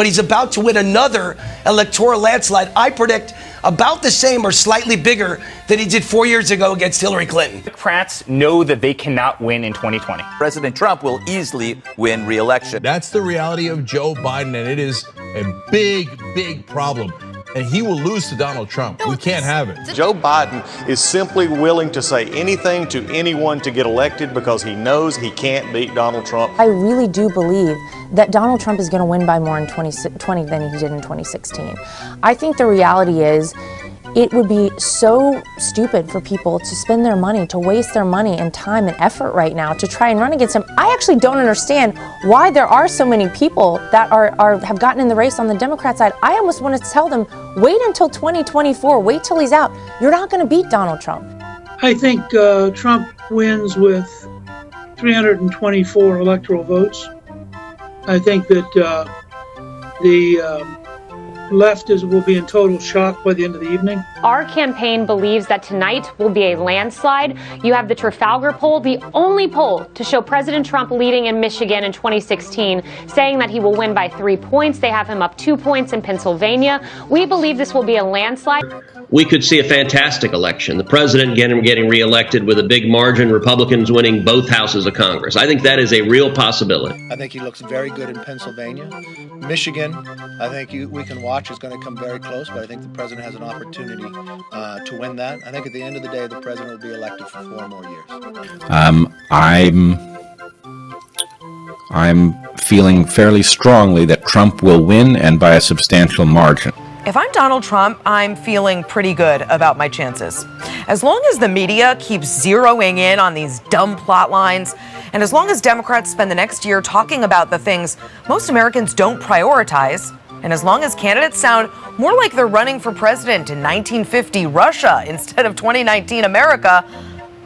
but he's about to win another electoral landslide. I predict about the same or slightly bigger than he did 4 years ago against Hillary Clinton. Democrats know that they cannot win in 2020. President Trump will easily win re-election. That's the reality of Joe Biden, and it is a big, big problem. And he will lose to Donald Trump. We can't have it. Joe Biden is simply willing to say anything to anyone to get elected because he knows he can't beat Donald Trump. I really do believe that Donald Trump is going to win by more in 2020 than he did in 2016. I think the reality is it would be so stupid for people to spend their money, to waste their money and time and effort right now to try and run against him. I actually don't understand why there are so many people that have gotten in the race on the Democrat side. I almost want to tell them, wait until 2024, wait till he's out. You're not going to beat Donald Trump. I think Trump wins with 324 electoral votes. I think that the left will be in total shock by the end of the evening. Our campaign believes that tonight will be a landslide. You have the Trafalgar poll, the only poll to show President Trump leading in Michigan in 2016, saying that he will win by 3 points. They have him up 2 points in Pennsylvania. We believe this will be a landslide. We could see a fantastic election. The president getting reelected with a big margin, Republicans winning both houses of Congress. I think that is a real possibility. I think he looks very good in Pennsylvania. Michigan, I think we can watch is going to come very close, but I think the president has an opportunity to win that. I think at the end of the day, the president will be elected for 4 more years. I'm feeling fairly strongly that Trump will win, and by a substantial margin. If I'm Donald Trump, I'm feeling pretty good about my chances. As long as the media keeps zeroing in on these dumb plot lines, and as long as Democrats spend the next year talking about the things most Americans don't prioritize, and as long as candidates sound more like they're running for president in 1950 Russia instead of 2019 America,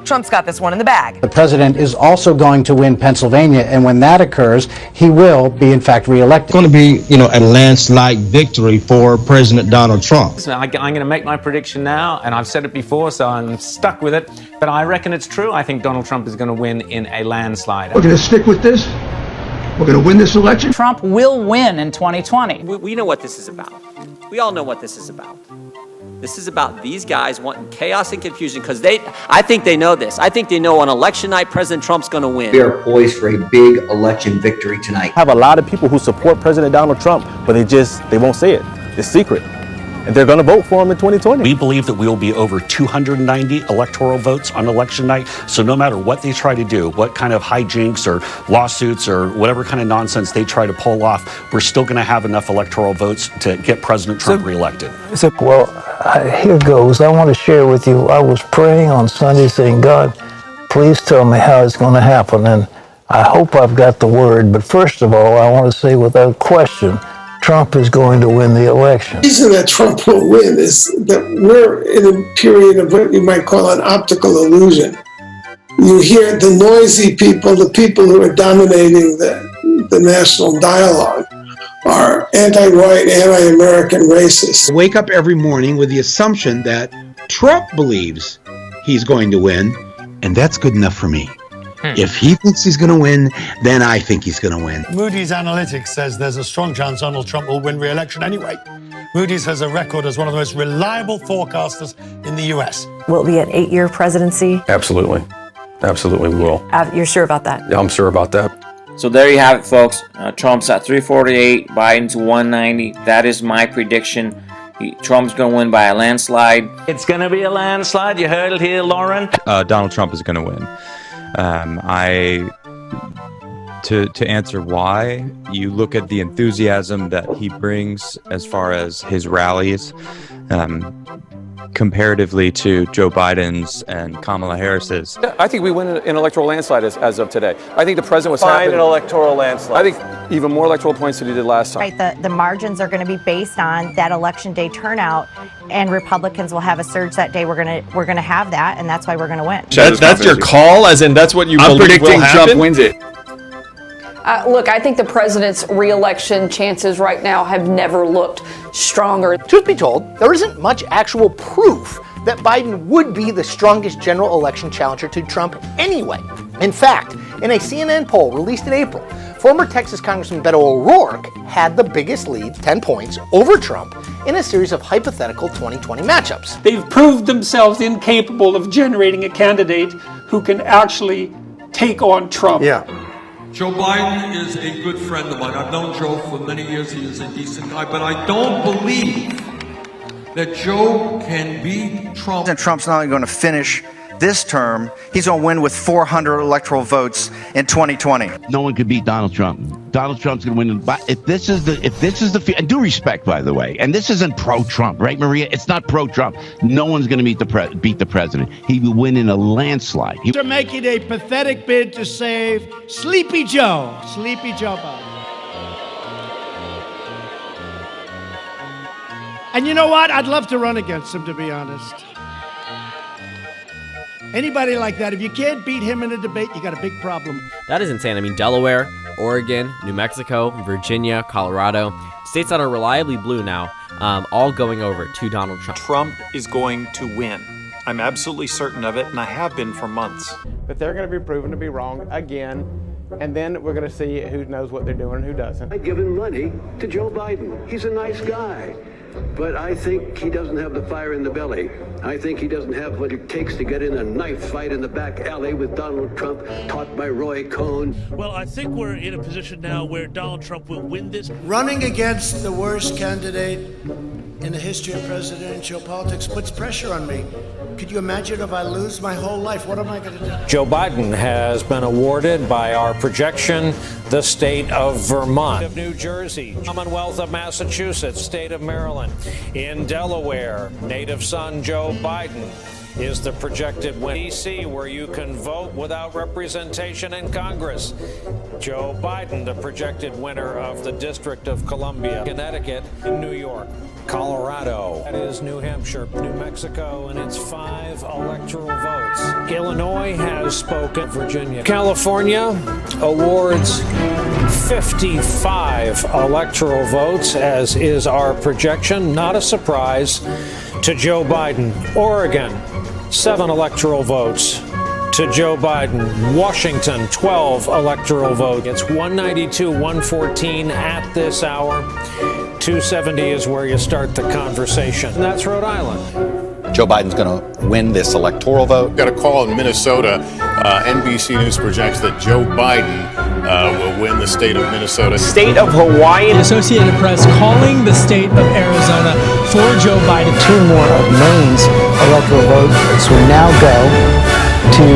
Trump's got this one in the bag. The president is also going to win Pennsylvania, and when that occurs, he will be, in fact, reelected. It's going to be, a landslide victory for President Donald Trump. I'm going to make my prediction now, and I've said it before, so I'm stuck with it. But I reckon it's true. I think Donald Trump is going to win in a landslide. We're going to stick with this. We're going to win this election. Trump will win in 2020. We know what this is about. We all know what this is about. This is about these guys wanting chaos and confusion because I think they know this. I think they know on election night, President Trump's going to win. We are poised for a big election victory tonight. I have a lot of people who support President Donald Trump, but they won't say it. It's secret. And they're going to vote for him in 2020. We believe that we will be over 290 electoral votes on election night. So no matter what they try to do, what kind of hijinks or lawsuits or whatever kind of nonsense they try to pull off, we're still going to have enough electoral votes to get President Trump reelected. Well, here goes. I want to share with you, I was praying on Sunday saying, God, please tell me how it's going to happen. And I hope I've got the word. But first of all, I want to say without question, Trump is going to win the election. The reason that Trump will win is that we're in a period of what you might call an optical illusion. You hear the noisy people, the people who are dominating the national dialogue, are anti-white, anti-American racists. Wake up every morning with the assumption that Trump believes he's going to win, and that's good enough for me. If he thinks he's going to win, then I think he's going to win. Moody's Analytics says there's a strong chance Donald Trump will win re-election anyway. Moody's has a record as one of the most reliable forecasters in the U.S. Will it be an 8-year presidency? Absolutely. Absolutely we will. You're sure about that? Yeah, I'm sure about that. So there you have it, folks. Trump's at 348, Biden's 190. That is my prediction. Trump's going to win by a landslide. It's going to be a landslide. You heard it here, Lauren. Donald Trump is going to win. To answer why, you look at the enthusiasm that he brings as far as his rallies, comparatively to Joe Biden's and Kamala Harris's. I think we win an electoral landslide as of today. I think the president was Find an electoral landslide. I think even more electoral points than he did last time. Right, the margins are going to be based on that election day turnout, and Republicans will have a surge that day. We're going to have that, and that's why we're going to win. That's your call, as in that's what you believe will happen? I'm predicting Trump wins it. Look, I think the president's re-election chances right now have never looked stronger. Truth be told, there isn't much actual proof that Biden would be the strongest general election challenger to Trump anyway. In fact, In a CNN poll released in April, former Texas Congressman Beto O'Rourke had the biggest lead, 10 points, over Trump in a series of hypothetical 2020 matchups. They've proved themselves incapable of generating a candidate who can actually take on Trump. Joe Biden is a good friend of mine. I've known Joe for many years. He is a decent guy, but I don't believe that Joe can beat Trump. And Trump's not only going to finish this term, he's going to win with 400 electoral votes in 2020. No one could beat Donald Trump. Donald Trump's going to win. But if this is the and due respect, by the way, and this isn't pro-Trump, right, Maria? It's not pro-Trump. No one's going to beat the president. He will win in a landslide. They're making a pathetic bid to save Sleepy Joe Biden. And you know what? I'd love to run against him, to be honest. Anybody like that, if you can't beat him in a debate, you got a big problem. That is insane. I mean, Delaware, Oregon, New Mexico, Virginia, Colorado, states that are reliably blue now, all going over to Donald Trump. Trump is going to win. I'm absolutely certain of it, and I have been for months. But they're going to be proven to be wrong again, and then we're going to see who knows what they're doing and who doesn't. I've given money to Joe Biden. He's a nice guy. But I think he doesn't have the fire in the belly. I think he doesn't have what it takes to get in a knife fight in the back alley with Donald Trump, taught by Roy Cohn. Well, I think we're in a position now where Donald Trump will win this. Running against the worst candidate in the history of presidential politics puts pressure on me. Could you imagine if I lose my whole life? What am I going to do? Joe Biden has been awarded by our projection the state of Vermont, of New Jersey, Commonwealth of Massachusetts, state of Maryland. In Delaware, native son Joe Biden is the projected winner. D.C., where you can vote without representation in Congress. Joe Biden, the projected winner of the District of Columbia. Connecticut, New York, Colorado, that is New Hampshire, New Mexico, and it's 5 electoral votes. Illinois has spoken. Virginia. California awards 55 electoral votes, as is our projection. Not a surprise to Joe Biden. Oregon, 7 electoral votes to Joe Biden. Washington, 12 electoral votes. It's 192-114 at this hour. 270 is where you start the conversation. And that's Rhode Island. Joe Biden's going to win this electoral vote. Got a call in Minnesota. NBC News projects that Joe Biden will win the state of Minnesota. State of Hawaii. The Associated Press calling the state of Arizona for Joe Biden. 2 more of Maine's electoral votes will now go to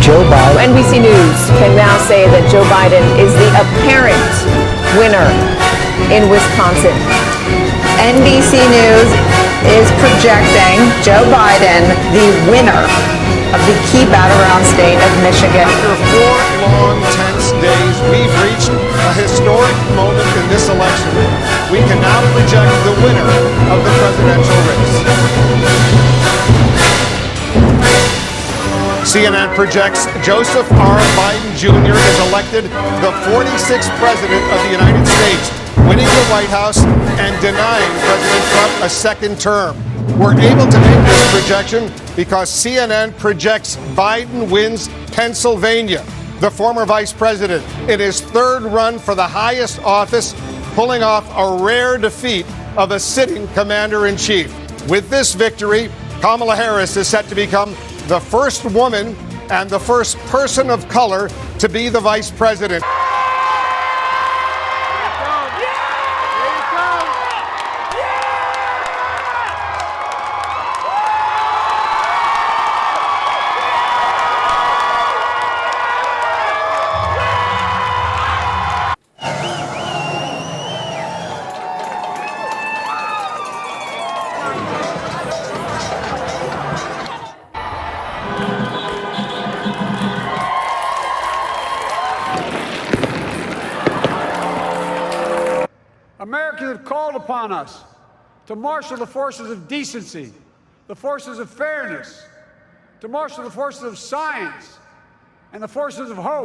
Joe Biden. NBC News can now say that Joe Biden is the apparent winner in Wisconsin. NBC News is projecting Joe Biden the winner of the key battleground state of Michigan. After 4 long, tense days, we've reached a historic moment in this election. We can now project the winner of the presidential race. CNN projects Joseph R. Biden Jr. is elected the 46th president of the United States, winning the White House and denying President Trump a second term. We're able to make this projection because CNN projects Biden wins Pennsylvania, the former vice president, in his 3rd run for the highest office, pulling off a rare defeat of a sitting commander-in-chief. With this victory, Kamala Harris is set to become the first woman and the first person of color to be the vice president. Americans have called upon us to marshal the forces of decency, the forces of fairness, to marshal the forces of science, and the forces of hope.